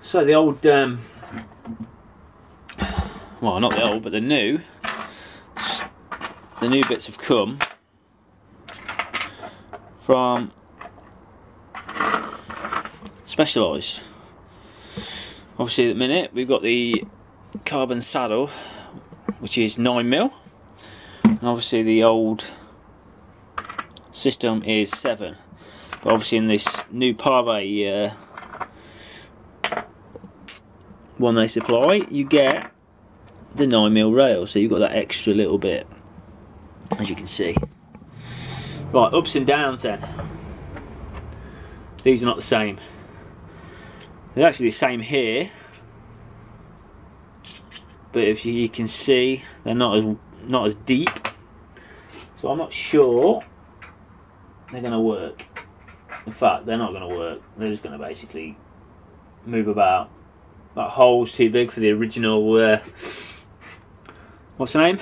So the old, well, not the old, but the new bits have come from Specialized. Obviously at the minute we've got the carbon saddle, which is 9mm, and obviously the old system is 7. But obviously in this new Pave one they supply, you get the 9mm rail, so you've got that extra little bit, as you can see. Right, ups and downs then. These are not the same. They're actually the same here, but if you can see, they're not as deep. So I'm not sure they're going to work. In fact, they're not going to work. They're just going to basically move about. That hole's too big for the original. What's the name?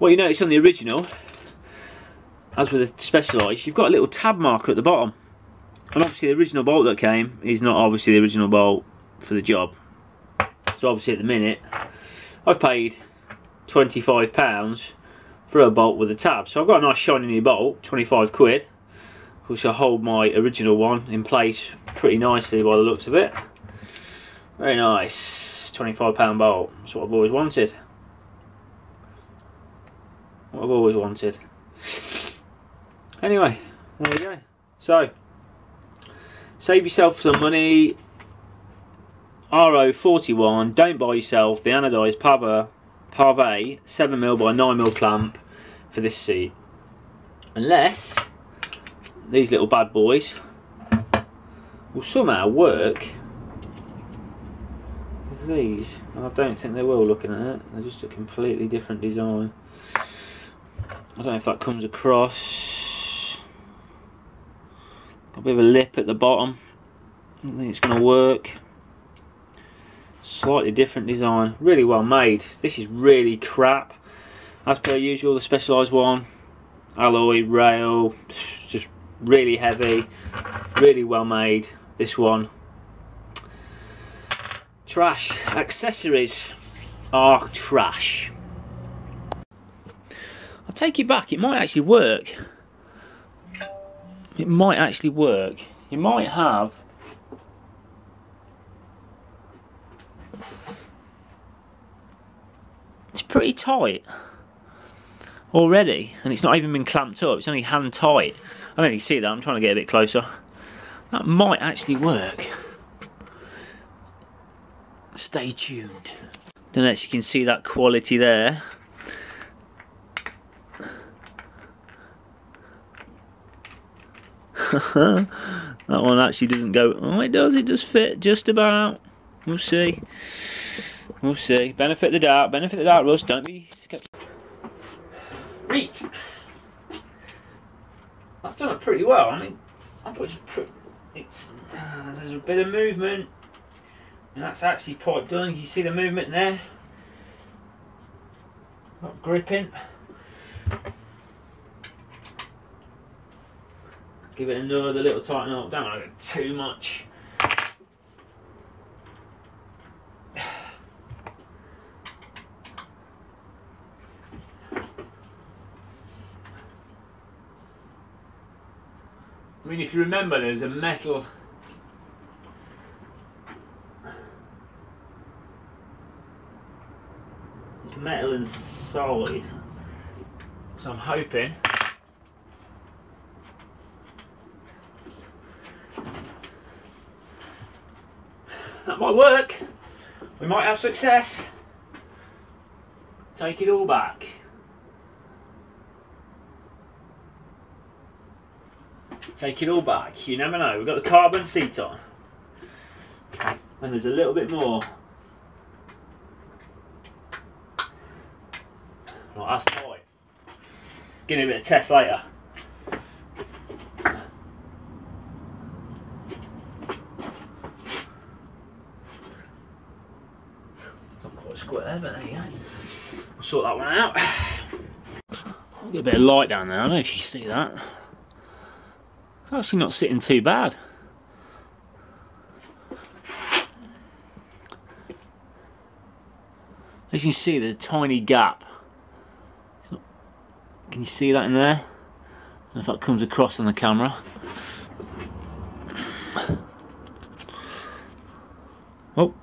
What you notice on the original, as with the Specialized, you've got a little tab marker at the bottom. And obviously the original bolt that came is not obviously the original bolt for the job. So obviously at the minute, I've paid £25 for a bolt with a tab. So I've got a nice shiny new bolt, 25 quid, which will hold my original one in place pretty nicely by the looks of it. Very nice, £25 bolt. That's what I've always wanted. What I've always wanted. Anyway, there you go. So, save yourself some money. R-041. Don't buy yourself the anodised Pave 7mm by 9mm clamp for this seat, unless these little bad boys will somehow work. These, I don't think they will, looking at it. They're just a completely different design. I don't know if that comes across. Got a bit of a lip at the bottom. I don't think it's going to work. Slightly different design. Really well made. This is really crap. As per usual, the Specialized one. Alloy, rail, just really heavy. Really well made. This one. Trash. Accessories are trash. I'll take you back, it might actually work. It might actually work. You might have it's pretty tight already, and it's not even been clamped up, it's only hand tight. I don't know if you can see that, I'm trying to get a bit closer. That might actually work. Stay tuned. Don't know if you can see that quality there. That one actually doesn't go. Oh, it does. It does fit just about. We'll see. We'll see. Benefit the doubt. Benefit the doubt, Russ. Don't be skeptical. Right. That's done it pretty well. I mean, I thought it's there's a bit of movement. And that's actually quite done. You see the movement there? Not gripping. Give it another little tighten up. Don't like it too much. I mean, if you remember, there's a metal inside, so I'm hoping that might work. We might have success. Take it all back. Take it all back. You never know. We've got the carbon seat on, and there's a little bit more. Right, that's tight. Give it a bit of test later. It's not quite square, but there you go. We'll sort that one out. I'll get a bit of light down there. I don't know if you can see that. It's actually not sitting too bad. As you can see, there's a tiny gap. Can you see that in there? I don't know if that comes across on the camera. Oh,